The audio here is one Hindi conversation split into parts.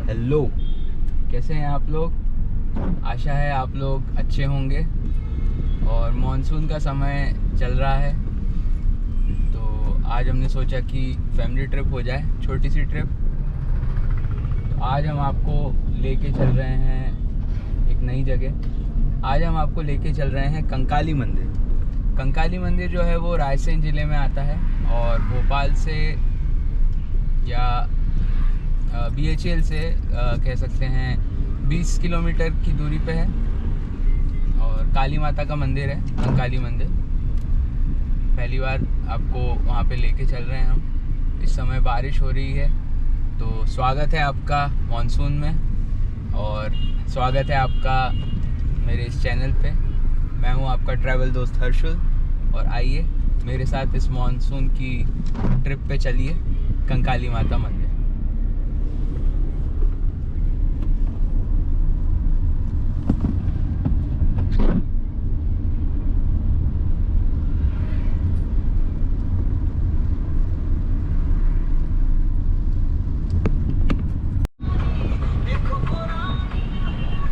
हेलो, कैसे हैं आप लोग। आशा है आप लोग अच्छे होंगे। और मॉनसून का समय चल रहा है तो आज हमने सोचा कि फैमिली ट्रिप हो जाए, छोटी सी ट्रिप। तो आज हम आपको लेके चल रहे हैं एक नई जगह। आज हम आपको लेके चल रहे हैं कंकाली मंदिर। कंकाली मंदिर जो है वो रायसेन ज़िले में आता है और भोपाल से या BHL से कह सकते हैं 20 किलोमीटर की दूरी पे है। और काली माता का मंदिर है, कंकाली मंदिर। पहली बार आपको वहाँ पे लेके चल रहे हैं हम। इस समय बारिश हो रही है तो स्वागत है आपका मॉनसून में और स्वागत है आपका मेरे इस चैनल पे। मैं हूँ आपका ट्रैवल दोस्त हर्षुल और आइए मेरे साथ इस मॉनसून की ट्रिप पे चलिए कंकाली माता मंदिर।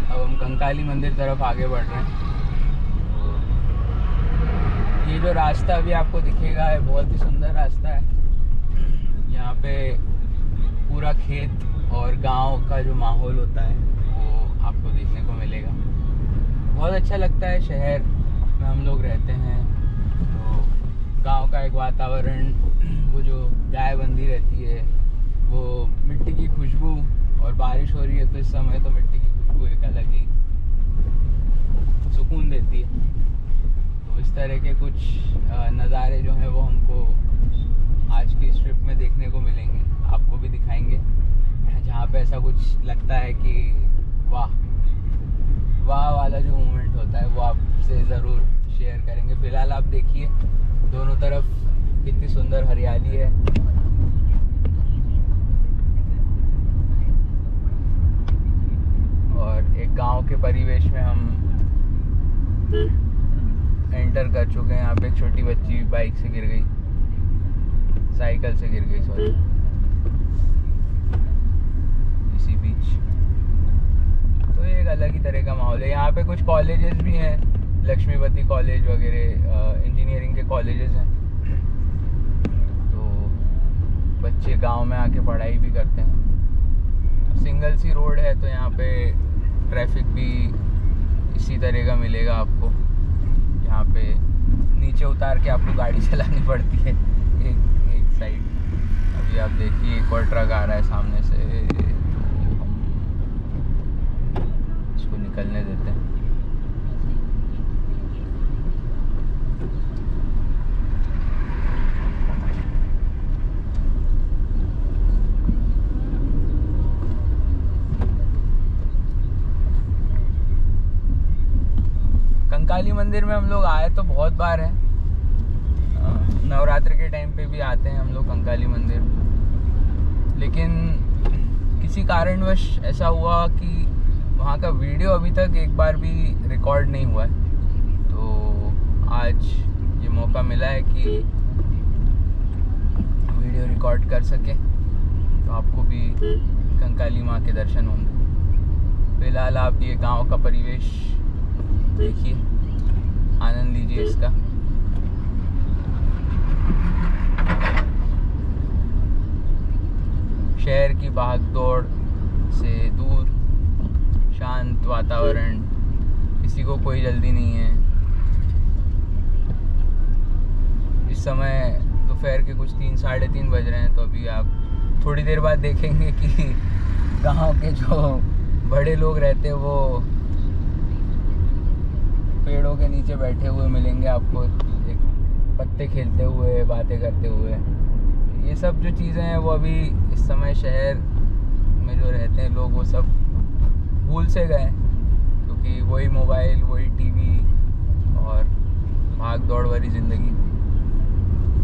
अब हम कंकाली मंदिर तरफ आगे बढ़ रहे हैं। ये जो रास्ता अभी आपको दिखेगा है बहुत ही सुंदर रास्ता है। यहाँ पे पूरा खेत और गांव का जो माहौल होता है वो आपको देखने को मिलेगा। बहुत अच्छा लगता है। शहर में हम लोग रहते हैं तो गांव का एक वातावरण, वो जो चायबंदी रहती है, वो मिट्टी की खुशबू, और बारिश हो रही है तो इस समय तो मिट्टी की खुशबू एक अलग ही सुकून देती है। तो इस तरह के कुछ नज़ारे जो हैं वो हमको आज की इस ट्रिप में देखने को मिलेंगे, आपको भी दिखाएंगे। जहाँ पे ऐसा कुछ लगता है कि वाह वाह वाला जो मोमेंट होता है वो आपसे ज़रूर शेयर करेंगे। फ़िलहाल आप देखिए दोनों तरफ कितनी सुंदर हरियाली है। और एक गांव के परिवेश में हम एंटर कर चुके हैं। यहाँ पे एक छोटी बच्ची बाइक से गिर गई, साइकिल से गिर गई सॉरी, इसी बीच। तो ये एक अलग ही तरह का माहौल है। यहाँ पे कुछ कॉलेजेस भी हैं, लक्ष्मीपति कॉलेज वगैरह, इंजीनियरिंग के कॉलेजेस हैं। तो बच्चे गांव में आके पढ़ाई भी करते हैं। सिंगल सी रोड है तो यहाँ पे ट्रैफिक भी इसी तरह का मिलेगा आपको। यहाँ पे नीचे उतार के आपको गाड़ी चलानी पड़ती है एक साइड। अभी आप देखिए एक और ट्रक आ रहा है सामने से, तो हम इसको निकलने देते हैं। कंकाली मंदिर में हम लोग आए तो बहुत बार है। नवरात्र के टाइम पे भी आते हैं हम लोग कंकाली मंदिर, लेकिन किसी कारणवश ऐसा हुआ कि वहाँ का वीडियो अभी तक एक बार भी रिकॉर्ड नहीं हुआ है। तो आज ये मौका मिला है कि वीडियो रिकॉर्ड कर सके, तो आपको भी कंकाली माँ के दर्शन होंगे। फिलहाल आप ये गांव का परिवेश देखिए, आनंद लीजिए इसका। शहर की भाग दौड़ से दूर शांत वातावरण, किसी को कोई जल्दी नहीं है। इस समय दोपहर के कुछ 3-3:30 बज रहे हैं। तो अभी आप थोड़ी देर बाद देखेंगे कि गांव के जो बड़े लोग रहते हैं वो पेड़ों के नीचे बैठे हुए मिलेंगे आपको, एक पत्ते खेलते हुए, बातें करते हुए। ये सब जो चीज़ें हैं वो अभी इस समय शहर में जो रहते हैं लोग वो सब भूल से गए, क्योंकि वही मोबाइल, वही टीवी और भाग दौड़ वाली ज़िंदगी।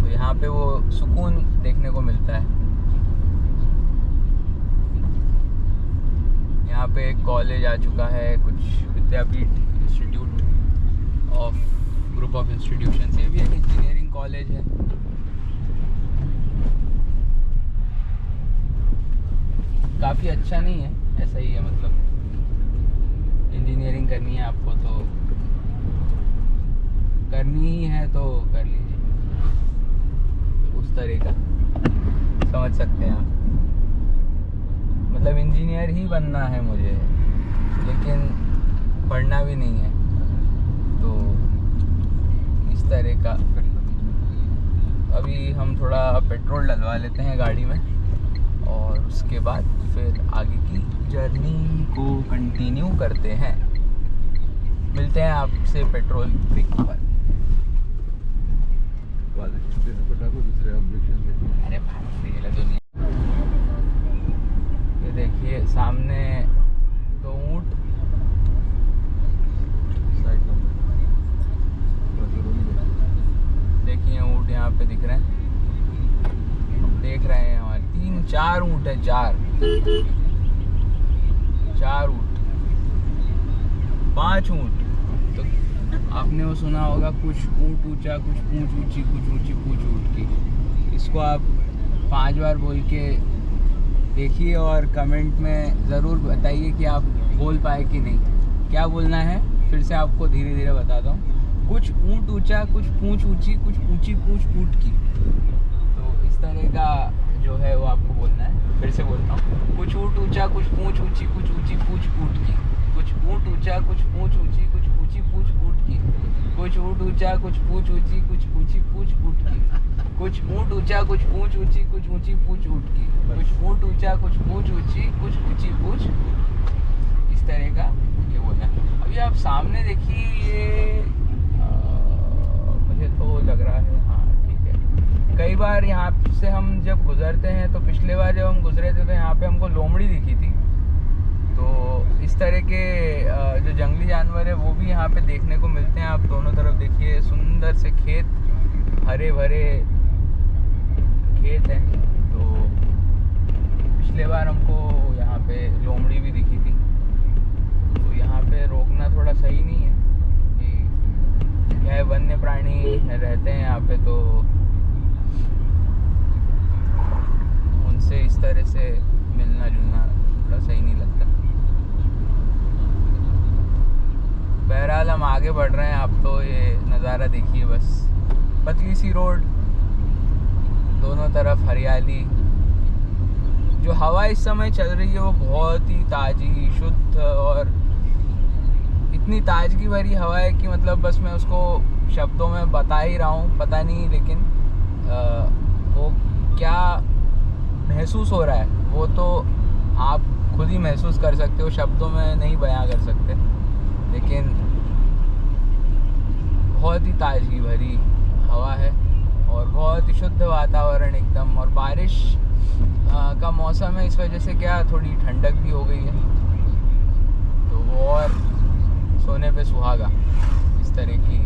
तो यहाँ पे वो सुकून देखने को मिलता है। यहाँ पे एक कॉलेज आ चुका है, कुछ Vidyapeeth institute of group of institution. ये भी एक इंजीनियरिंग कॉलेज है। काफ़ी अच्छा नहीं है ऐसा ही है, मतलब इंजीनियरिंग करनी है आपको तो करनी ही है तो कर लीजिए, उस तरह का समझ सकते हैं आप। मतलब इंजीनियर ही बनना है मुझे, लेकिन पढ़ना भी नहीं है, तो इस तरह का। अभी हम थोड़ा पेट्रोल डलवा लेते हैं गाड़ी में और उसके बाद फिर आगे की जर्नी को कंटिन्यू करते हैं। मिलते हैं आपसे पेट्रोल पिक पर। अरे भाई दुनिया, ये देखिए सामने 2 ऊँट। देखिए ऊँट यहाँ पे दिख रहे हैं, देख रहे हैं हमारे 3-4 ऊँट है, 4 ऊँट, 5 ऊँट। तो आपने वो सुना होगा, कुछ ऊँट ऊंचा, कुछ पूंछ ऊंची, कुछ ऊंची पूंछ ऊँट की। इसको आप 5 बार बोल के देखिए और कमेंट में ज़रूर बताइए कि आप बोल पाए कि नहीं। क्या बोलना है फिर से आपको धीरे धीरे बताता हूँ। कुछ ऊँट ऊंचा, कुछ पूंछ ऊंची, कुछ ऊंची पूंछ ऊँट की। तो इस तरह का जो है वो आपको बोलना है। फिर से बोलता हूँ, कुछ ऊँट ऊंचा, कुछ पूंछ ऊंची, कुछ ऊंची पूंछ ऊँट की। कुछ ऊँट ऊंचा, कुछ पूंछ ऊंची, कुछ ऊंची पूंछ ऊँट की। कुछ ऊँट ऊंचा, कुछ पूंछ ऊंची, कुछ ऊंची पूंछ ऊँट की। कुछ ऊँट ऊंचा, कुछ पूंछ ऊंची, कुछ ऊंची पूंछ ऊँट की। कुछ ऊँट ऊंचा, कुछ पूंछ ऊंची, कुछ ऊंची पूंछ। इस तरह का ये बोलना है। अभी आप सामने देखिए, ये मुझे तो लग रहा है, हाँ ठीक है। कई बार यहाँ से हम जब गुजरते हैं, तो पिछले बार जब हम गुजरे थे तो यहाँ पे हमको लोमड़ी दिखी थी। तो इस तरह के जो जंगली जानवर है वो भी यहाँ पे देखने को मिलते हैं। आप दोनों तरफ देखिए, सुंदर से खेत, हरे भरे खेत हैं। तो पिछले बार हमको यहाँ पे लोमड़ी भी दिखी थी। तो यहाँ पे रोकना थोड़ा सही नहीं है कि क्या है, वन्य प्राणी रहते हैं यहाँ पे, तो उनसे इस तरह से मिलना जुलना थोड़ा सही नहीं लगता। बहरहाल हम आगे बढ़ रहे हैं। आप तो ये नज़ारा देखिए, बस पतली सी रोड, दोनों तरफ हरियाली। जो हवा इस समय चल रही है वो बहुत ही ताज़ी, शुद्ध और इतनी ताजगी भरी हवा है कि मतलब बस मैं उसको शब्दों में बता ही रहा हूँ, पता नहीं, लेकिन वो क्या महसूस हो रहा है वो तो आप खुद ही महसूस कर सकते हो, शब्दों में नहीं बयां कर सकते। लेकिन बहुत ही ताजगी भरी हवा है और बहुत ही शुद्ध वातावरण एकदम। और बारिश का मौसम है, इस वजह से क्या थोड़ी ठंडक भी हो गई है, तो वो और सोने पे सुहागा, इस तरह की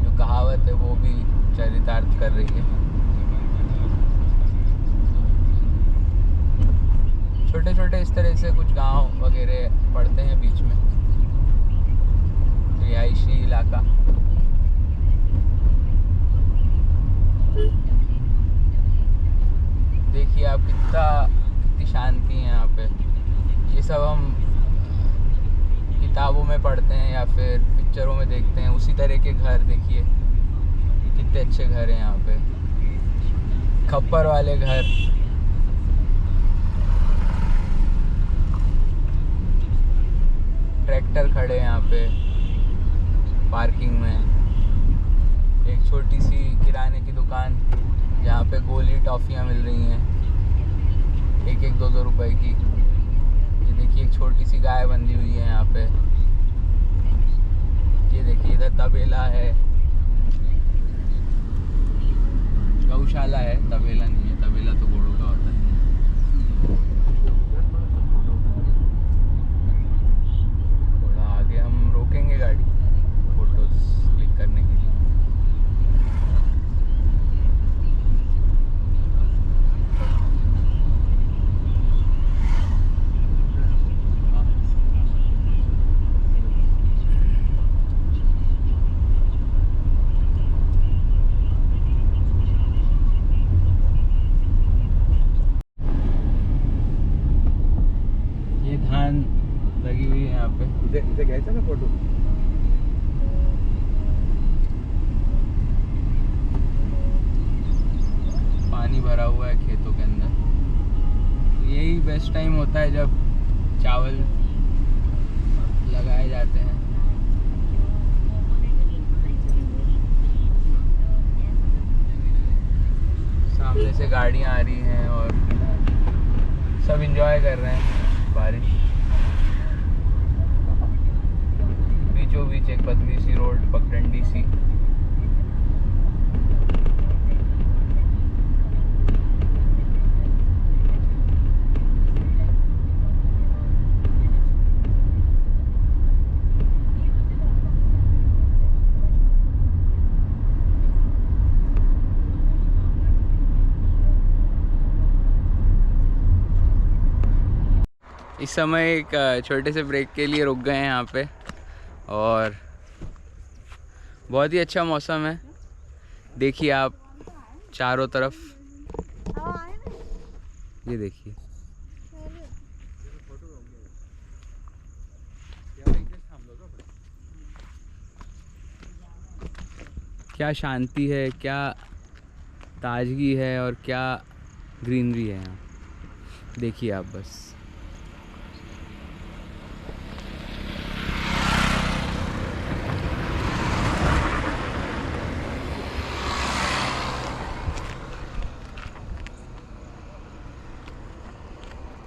जो कहावत है वो भी चरितार्थ कर रही है। छोटे छोटे इस तरह से कुछ गांव वगैरह पड़ते हैं बीच में, रिहायशी इलाका। देखिए आप कितनी शांति है यहाँ पे। ये सब हम किताबों में पढ़ते हैं या फिर पिक्चरों में देखते हैं, उसी तरह के घर देखिए, कितने अच्छे घर हैं यहाँ पे, खप्पर वाले घर। ट्रैक्टर खड़े यहाँ पे पार्किंग में। एक छोटी सी किराने की दुकान जहाँ पे गोली टॉफ़ियाँ मिल रही हैं 1-2 रुपए की। ये देखिए एक छोटी सी गाय बंधी हुई है यहाँ पे। ये देखिए इधर तबेला है, गौशाला है, तबेला नहीं है, तबेला तो घोड़ों का होता है। थोड़ा आगे हम रोकेंगे गाड़ी फोटोज क्लिक करने के लिए। इथे घ्यायचा ना फोटो. पानी भरा हुआ है खेतों के अंदर. यही बेस्ट टाइम होता है जब चावल लगाए जाते हैं. सामने से गाड़ियाँ आ रही हैं और सब एंजॉय कर रहे हैं बारिश. बीचों बीच एक पतली सी रोड, पगडंडी सी. इस समय एक छोटे से ब्रेक के लिए रुक गए हैं यहाँ पे और बहुत ही अच्छा मौसम है. देखिए आप चारों तरफ, ये देखिए. क्या शांति है, क्या ताजगी है और क्या ग्रीनरी है यहाँ. देखिए आप बस.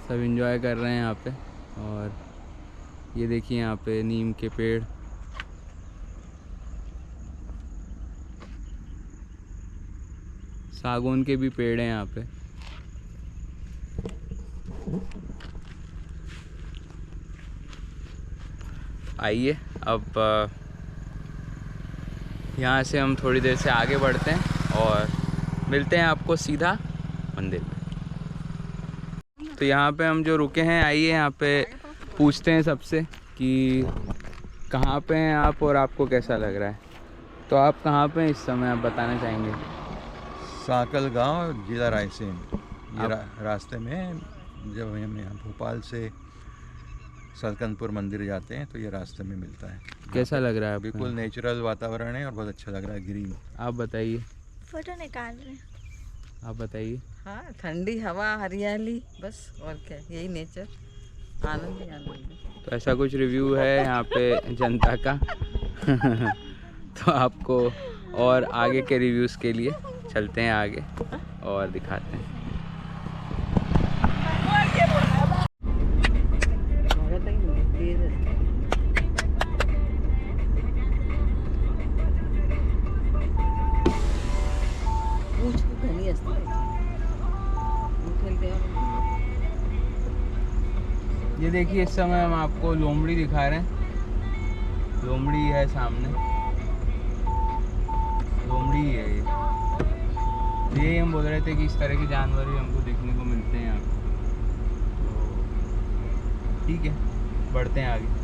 सब एंजॉय कर रहे हैं यहाँ पे. और ये देखिए यहाँ पे नीम के पेड़, सागौन के भी पेड़ हैं यहाँ पे. आइए अब यहाँ से हम थोड़ी देर से आगे बढ़ते हैं और मिलते हैं आपको सीधा मंदिर में. तो यहाँ पे हम जो रुके हैं, आइए यहाँ पे पूछते हैं सबसे कि कहाँ पे हैं आप और आपको कैसा लग रहा है. तो आप कहाँ पे हैं इस समय, आप बताना चाहेंगे? साकल गांव, जिला रायसेन. ये रास्ते में जब हम यहाँ भोपाल से सलकनपुर मंदिर जाते हैं तो ये रास्ते में मिलता है. कैसा लग रहा है? बिल्कुल नेचुरल वातावरण है और बहुत अच्छा लग रहा है, ग्रीन. आप बताइए. फोटो निकाल रहे हैं. आप बताइए. हाँ, ठंडी हवा, हरियाली, बस और क्या, यही नेचर. आनंद ही आनंद. तो ऐसा कुछ रिव्यू है यहाँ पे जनता का. तो आपको और आगे के रिव्यूज़ के लिए चलते हैं आगे और दिखाते हैं. ये देखिए इस समय हम आपको लोमड़ी दिखा रहे हैं. लोमड़ी है सामने, लोमड़ी है ये. यही हम बोल रहे थे कि इस तरह के जानवर भी हमको देखने को मिलते हैं यहाँ. ठीक है, बढ़ते हैं आगे.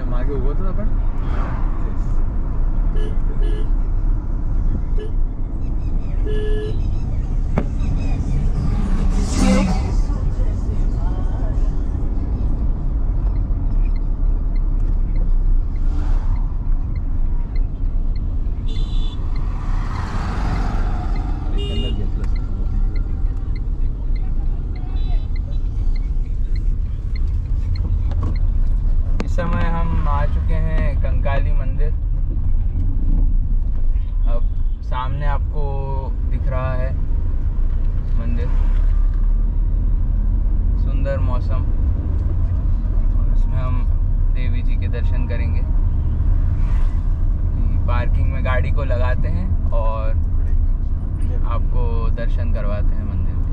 मागे उभं होतं आपण. इस समय हम आ चुके हैं कंकाली मंदिर. अब सामने आपको दिख रहा है मंदिर. सुंदर मौसम और इसमें हम देवी जी के दर्शन करेंगे. पार्किंग में गाड़ी को लगाते हैं और आपको दर्शन करवाते हैं मंदिर के.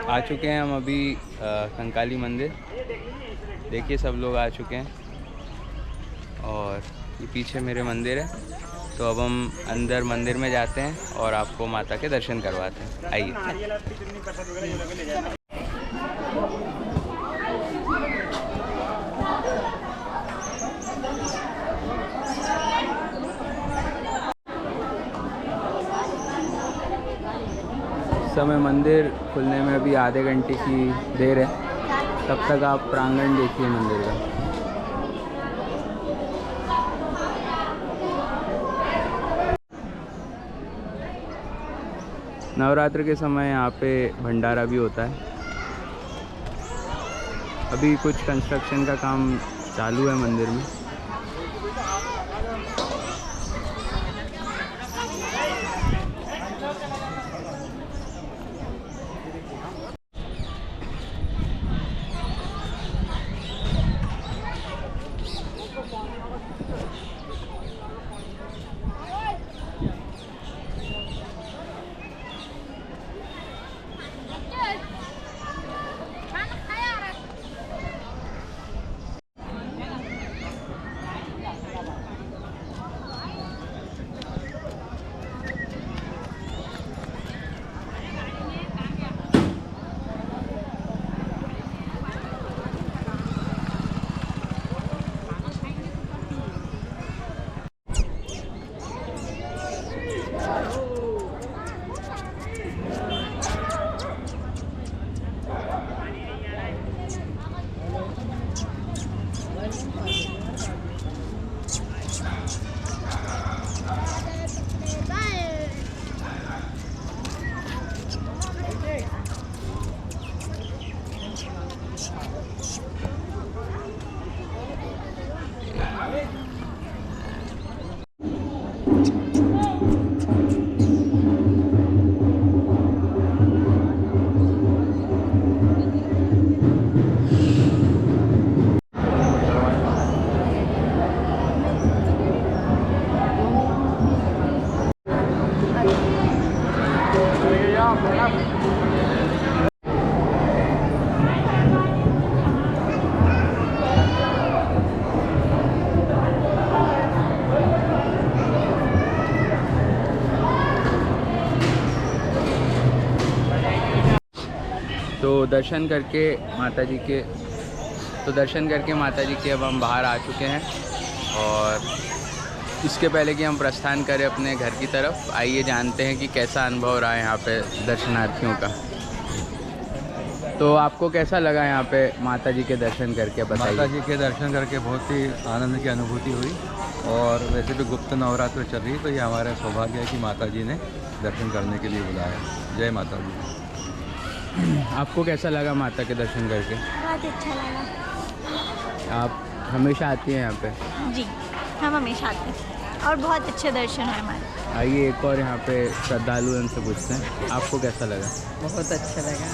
आ चुके हैं हम अभी कंकाली मंदिर। देखिए सब लोग आ चुके हैं और ये पीछे मेरे मंदिर है। तो अब हम अंदर मंदिर में जाते हैं और आपको माता के दर्शन करवाते हैं। आइए। समय मंदिर खुलने में अभी आधे घंटे की देर है, तब तक आप प्रांगण देखिए मंदिर का। नवरात्र के समय यहाँ पे भंडारा भी होता है। अभी कुछ कंस्ट्रक्शन का काम चालू है मंदिर में। तो दर्शन करके माता जी के अब हम बाहर आ चुके हैं। और इसके पहले कि हम प्रस्थान करें अपने घर की तरफ, आइए जानते हैं कि कैसा अनुभव रहा है यहाँ पे दर्शनार्थियों का। तो आपको कैसा लगा यहाँ पे माता जी के दर्शन करके, बताइए। माता जी के दर्शन करके बहुत ही आनंद की अनुभूति हुई। और वैसे भी गुप्त नवरात्र चल रही है, तो ये हमारा सौभाग्य है कि माता जी ने दर्शन करने के लिए बुलाया। जय माता जी। आपको कैसा लगा माता के दर्शन करके? बहुत अच्छा लगा। आप हमेशा आती हैं यहाँ पे? जी, हम हमेशा आते हैं और बहुत अच्छे दर्शन है हमारे। आइए एक और यहाँ पे श्रद्धालु उनसे पूछते हैं, आपको कैसा लगा? बहुत अच्छा लगा।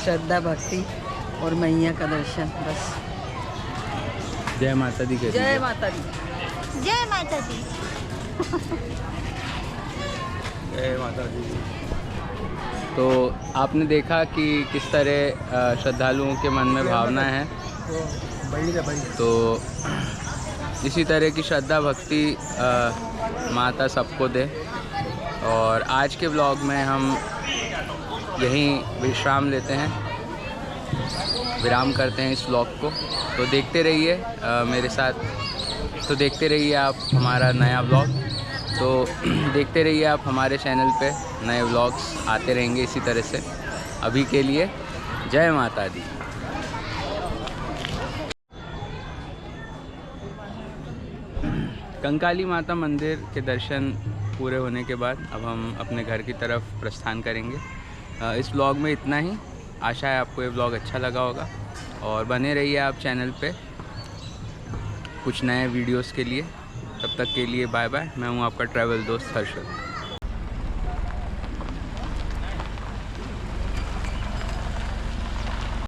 श्रद्धा भक्ति और मैया का दर्शन, बस। जय माता दी। जय माता दी। जय माता दी। जय माता दी। तो आपने देखा कि किस तरह श्रद्धालुओं के मन में भावना है। तो इसी तरह की श्रद्धा भक्ति माता सबको दे। और आज के ब्लॉग में हम यहीं विश्राम लेते हैं, विराम करते हैं इस ब्लॉग को। तो देखते रहिए मेरे साथ, तो देखते रहिए आप हमारा नया ब्लॉग। तो देखते रहिए आप हमारे चैनल पे, नए व्लॉग्स आते रहेंगे इसी तरह से। अभी के लिए जय माता दी। कंकाली माता मंदिर के दर्शन पूरे होने के बाद अब हम अपने घर की तरफ प्रस्थान करेंगे। इस ब्लॉग में इतना ही। आशा है आपको ये ब्लॉग अच्छा लगा होगा और बने रहिए आप चैनल पे कुछ नए वीडियोस के लिए। तब तक के लिए बाय बाय। मैं हूँ आपका ट्रैवल दोस्त हर्षद।